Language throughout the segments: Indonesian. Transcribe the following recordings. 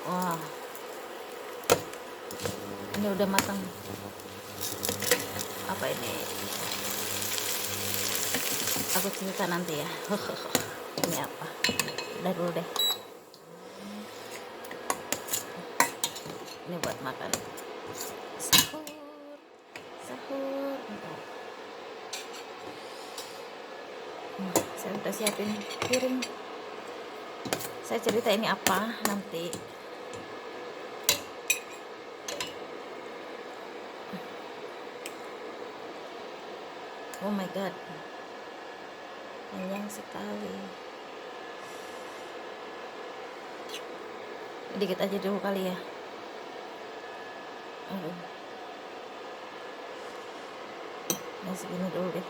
Wah, ini udah matang. Apa ini? Aku cerita nanti ya. Ini apa? Udah dulu deh. Ini buat makan sahur. Sahur. Bentar. Saya udah siapin piring. Saya cerita ini apa nanti. Oh my god, panjang sekali. Dikit aja dulu kali ya. Aduh, nah segini dulu deh.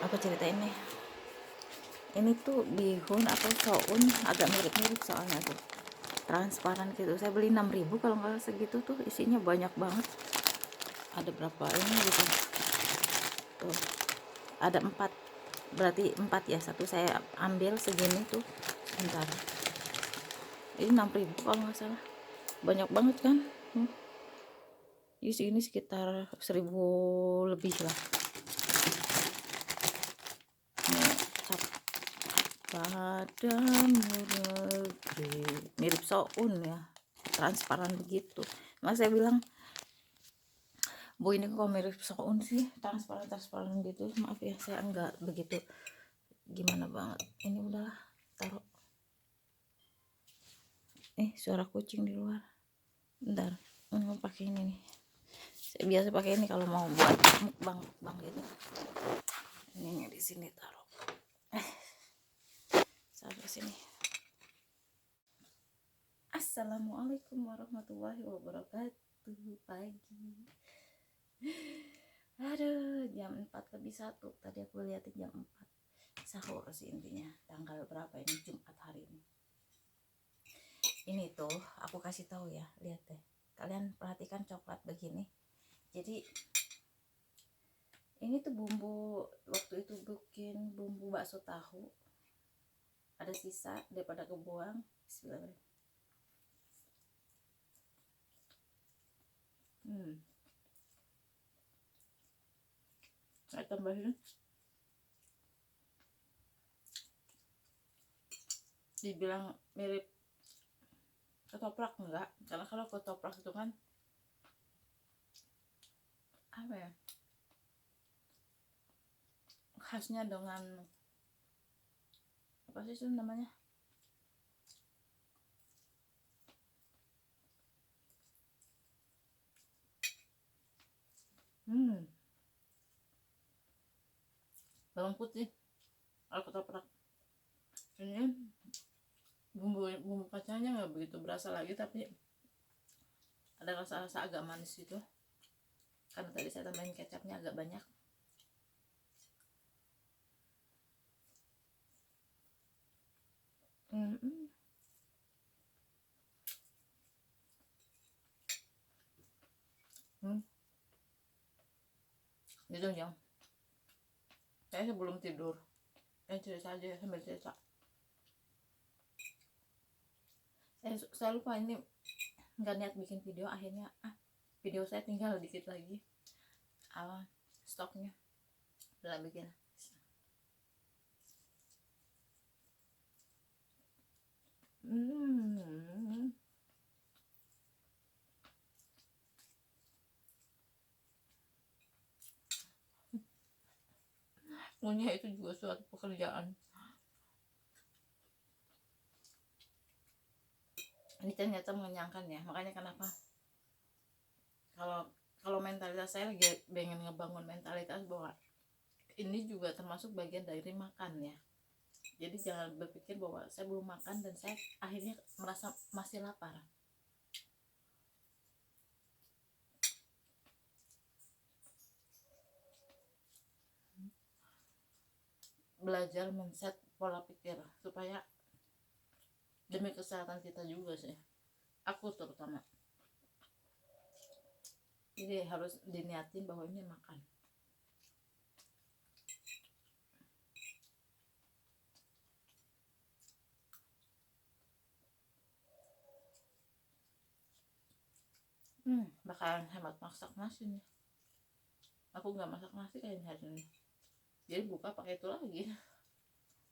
Aku ceritain nih. Ini tuh bihun atau soun, agak mirip-mirip soalnya tuh. Transparan gitu. Saya beli 6.000 kalau nggak segitu tuh, isinya banyak banget. Ada berapa ini gitu. Tuh, ada 4. Berarti 4 ya. Satu saya ambil segini tuh. Bentar. Ini 6.000 kalau nggak salah. Banyak banget kan? Isi ini sekitar 1.000 lebih lah. Cap padamu negeri, mirip soun ya, transparan begitu. Mas saya bilang, Bu ini kok mirip soun sih, transparan gitu. Maaf ya, saya enggak begitu gimana banget. Ini udahlah, taruh. Suara kucing di luar. Bentar, mau pakai ini nih. Saya biasa pakai ini kalau mau buat mukbang gitu. Ini di sini taruh. Sampai sini. Assalamualaikum warahmatullahi wabarakatuh. Pagi. Aduh, jam 4 lebih 1. Tadi aku liatin jam 4. Sahur sih intinya. Tanggal berapa ini? Jumat hari ini. Ini tuh aku kasih tahu ya, lihat deh. Kalian perhatikan coklat begini. Jadi ini tuh bumbu, waktu itu bikin bumbu bakso tahu. Ada sisa daripada kebuang. Bismillahirrahmanirrahim. Saya tambahin. Dibilang mirip ketoprak enggak, karena kalau ketoprak itu kan apa ya, khasnya dengan apa sih itu namanya, bawang putih. Kalau ketoprak ini bumbu kacangnya nggak begitu berasa lagi, tapi ada rasa-rasa agak manis gitu karena tadi saya tambahin kecapnya agak banyak. Gitu ya, saya sebelum tidur cerita aja sambil cerita. Saya lupa ini nggak niat bikin video, akhirnya video saya tinggal dikit lagi stoknya, udah bikin. Ngunyah itu juga suatu pekerjaan. Ini ternyata mengenyangkan ya, makanya kenapa kalau mentalitas saya lagi pengen ngebangun mentalitas bahwa ini juga termasuk bagian dari makan ya. Jadi jangan berpikir bahwa saya belum makan dan saya akhirnya merasa masih lapar. Belajar men-set pola pikir supaya demi kesehatan kita juga sih, aku terutama. Jadi harus diniatin bahwa ini makan. Bakalan hemat masak nasi nih. Aku nggak masak nasi kayaknya hari ini, jadi buka pakai itu lagi.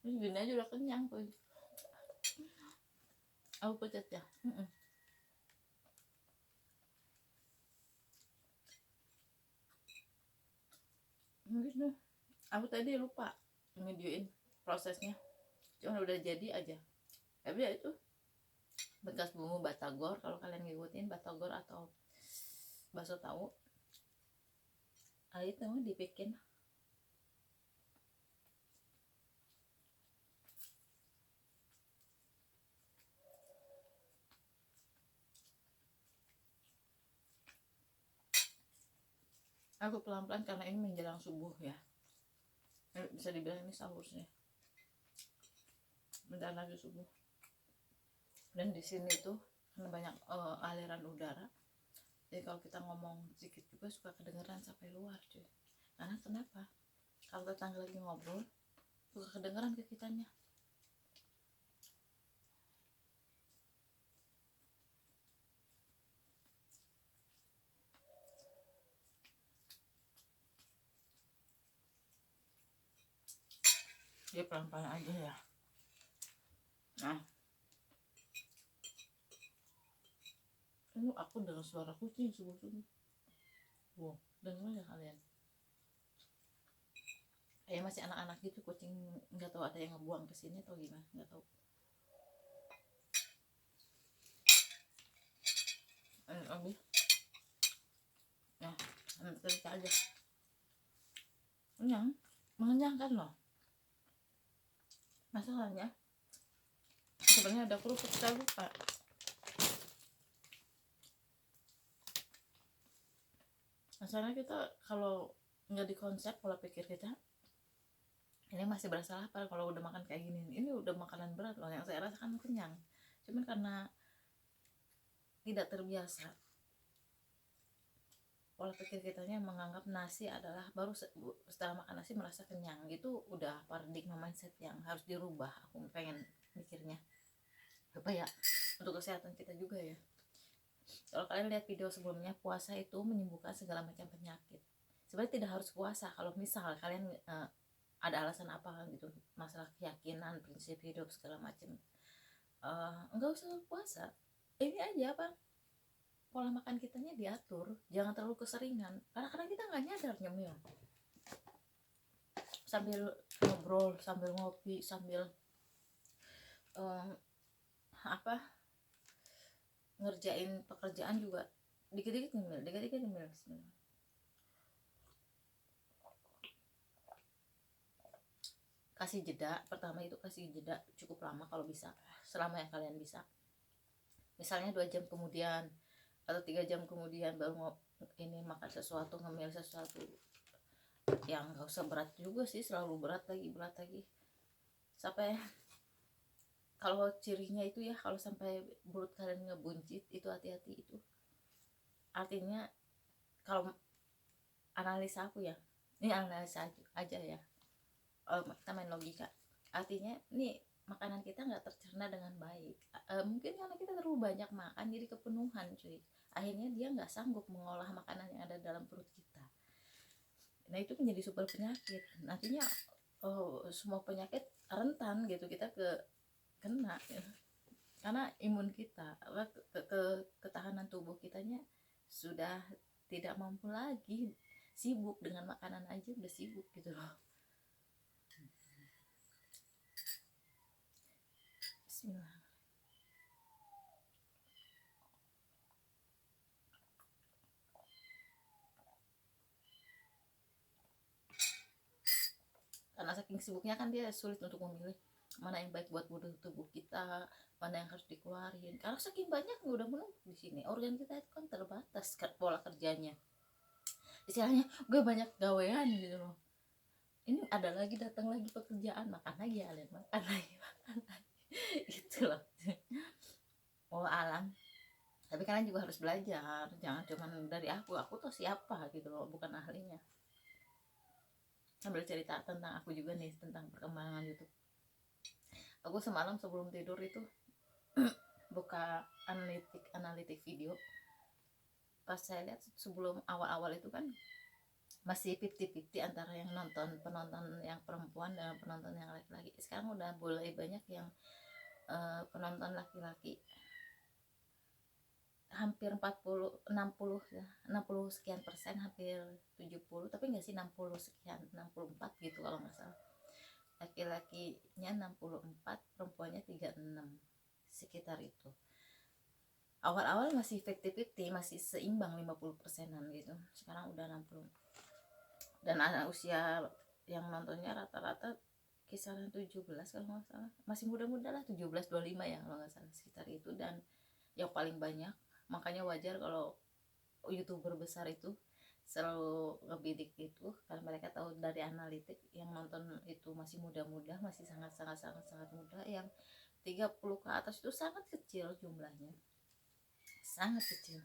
Terus gini aja udah kenyang tuh. Aku pencet ya. Gitu. Aku tadi lupa videoin prosesnya, cuma udah jadi aja. Tapi ya itu bekas bumbu batagor, kalau kalian ngikutin batagor atau bakso tahu, itu dibikin. Aku pelan-pelan karena ini menjelang subuh ya, bisa dibilang ini sahurnya, bentar lagi subuh. Dan di sini tuh karena banyak aliran udara, jadi kalau kita ngomong sedikit juga suka kedengeran sampai luar cuy. Karena kenapa? Kalau tetangga lagi ngobrol suka kedengeran ke kitanya. Dia pelan-pelan aja ya. Nah, ini aku dengar suara kucing subuh-subuh. Wow, dengar ya kalian? Kayak masih anak-anak gitu kucing, nggak tahu ada yang ngebuang ke sini atau gimana, nggak tahu. Ambil. Nah, cerita aja. Kenyang, mengenyangkan loh. Masalahnya sebenarnya ada kerupuk, saya lupa. Masalahnya kita kalau nggak di konsep pola pikir kita, ini masih berasa lapar kalau udah makan kayak gini. Ini udah makanan berat loh, yang saya rasakan kenyang. Cuman karena tidak terbiasa, pola pikir kitanya menganggap nasi adalah baru setelah makan nasi merasa kenyang. Itu udah paradigma mindset yang harus dirubah. Aku pengen mikirnya supaya untuk kesehatan kita juga ya. Kalau kalian lihat video sebelumnya, puasa itu menyembuhkan segala macam penyakit. Sebenarnya tidak harus puasa. Kalau misal kalian ada alasan apa gitu, masalah keyakinan, prinsip hidup segala macam, enggak usah puasa. Ini aja apa, pola makan kitanya diatur, jangan terlalu keseringan. Karena kadang kita nggak nyadar nyemil, sambil ngobrol, sambil ngopi, sambil ngerjain pekerjaan juga dikit-dikit nyemil, dikit-dikit nyemil. Bismillah. Kasih jeda, pertama itu kasih jeda cukup lama kalau bisa, selama yang kalian bisa. Misalnya 2 jam kemudian atau 3 jam kemudian baru ini makan sesuatu, ngemil sesuatu yang gak usah berat juga sih, selalu berat lagi sampai, kalau cirinya itu ya, kalau sampai perut kalian ngebuncit itu hati-hati. Itu artinya, kalau analisa aku ya, ini analisa aja ya, kita main logika, artinya nih makanan kita nggak tercerna dengan baik. Mungkin karena kita terlalu banyak makan jadi kepenuhan cuy, akhirnya dia nggak sanggup mengolah makanan yang ada dalam perut kita. Nah itu menjadi super penyakit nantinya. Semua penyakit rentan gitu kita kena ya. Karena imun kita, ketahanan tubuh kitanya sudah tidak mampu lagi, sibuk dengan makanan aja udah sibuk gitu loh. Bismillah. Karena saking sibuknya kan dia sulit untuk memilih mana yang baik buat tubuh kita, mana yang harus dikeluarin. Karena saking banyak udah menumpuk di sini, organ kita itu kan terbatas pola kerjanya. Istilahnya gue banyak gawean gitu loh. Ini ada lagi, datang lagi pekerjaan, makan lagi makan lagi gitu loh. Oh alam. Tapi kalian juga harus belajar, jangan cuma dari aku tuh siapa gitu loh, bukan ahlinya. Sambil cerita tentang aku juga nih, tentang perkembangan YouTube. Aku semalam sebelum tidur itu buka analitik video, pas saya lihat sebelum awal-awal itu kan masih 50-50 antara yang penonton yang perempuan dan penonton yang laki-laki. Sekarang udah mulai banyak yang penonton laki-laki, hampir 40 60 ya, 60 sekian persen, hampir 70, tapi enggak sih, 60 sekian, 64 gitu kalau nggak salah. Laki-lakinya 64, perempuannya 36, sekitar itu. Awal-awal masih 50-50, masih seimbang 50%-an gitu. Sekarang udah 60. Dan anak usia yang nontonnya rata-rata kisaran 17 kalau nggak salah. Masih muda-muda lah, 17-25 ya kalau nggak salah, sekitar itu. Dan yang paling banyak, makanya wajar kalau YouTuber besar itu selalu ngebidik itu, karena mereka tahu dari analitik yang nonton itu masih muda-muda, masih sangat muda. Yang 30 ke atas itu sangat kecil jumlahnya, sangat kecil.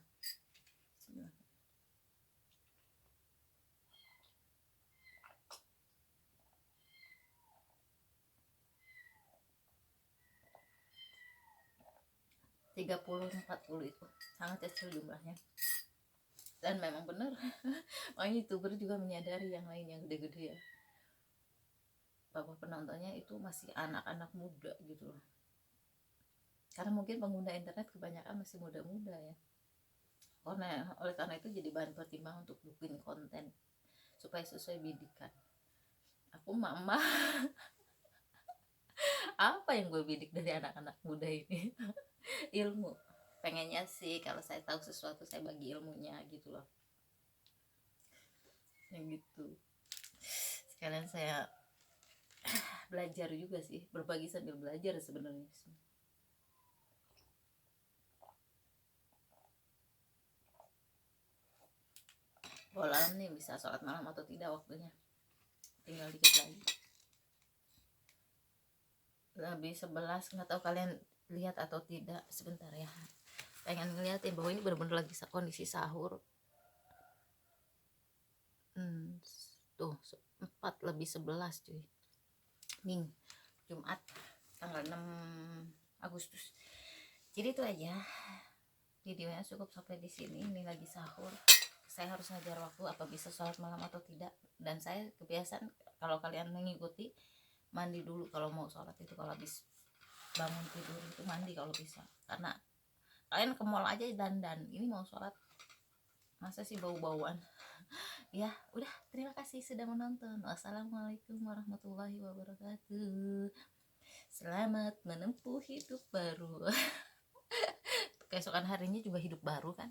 30-40 itu sangat kecil jumlahnya. Dan memang benar, makanya YouTuber juga menyadari yang lain yang gede-gede ya, bahwa penontonnya itu masih anak-anak muda gitu loh. Karena mungkin pengguna internet kebanyakan masih muda-muda ya. Oleh karena itu jadi bahan pertimbangan untuk bikin konten supaya sesuai bidikan. Aku mama apa yang gue bidik dari anak-anak muda ini? Ilmu. Pengennya sih kalau saya tahu sesuatu saya bagi ilmunya gitu loh. Yang gitu. Sekalian saya belajar juga sih, berbagi sambil belajar sebenarnya. Malam nih bisa sholat malam atau tidak waktunya, tinggal dikit lagi. Lebih 11, nggak tahu kalian lihat atau tidak. Sebentar ya, pengen ngeliatin bahwa ini benar-benar lagi kondisi sahur. Tuh 4:11 cuy. Jumat tanggal 6 Agustus. Jadi itu aja videonya, cukup sampai di sini. Ini lagi sahur, saya harus ngajar waktu apa bisa sholat malam atau tidak. Dan saya kebiasaan kalau kalian mengikuti, mandi dulu kalau mau sholat itu. Kalau habis bangun tidur itu mandi kalau bisa, karena kalian ke mall aja dandan, ini mau sholat masa sih bau-bauan. Ya udah, terima kasih sudah menonton. Wassalamualaikum warahmatullahi wabarakatuh. Selamat menempuh hidup baru. Keesokan harinya juga hidup baru kan.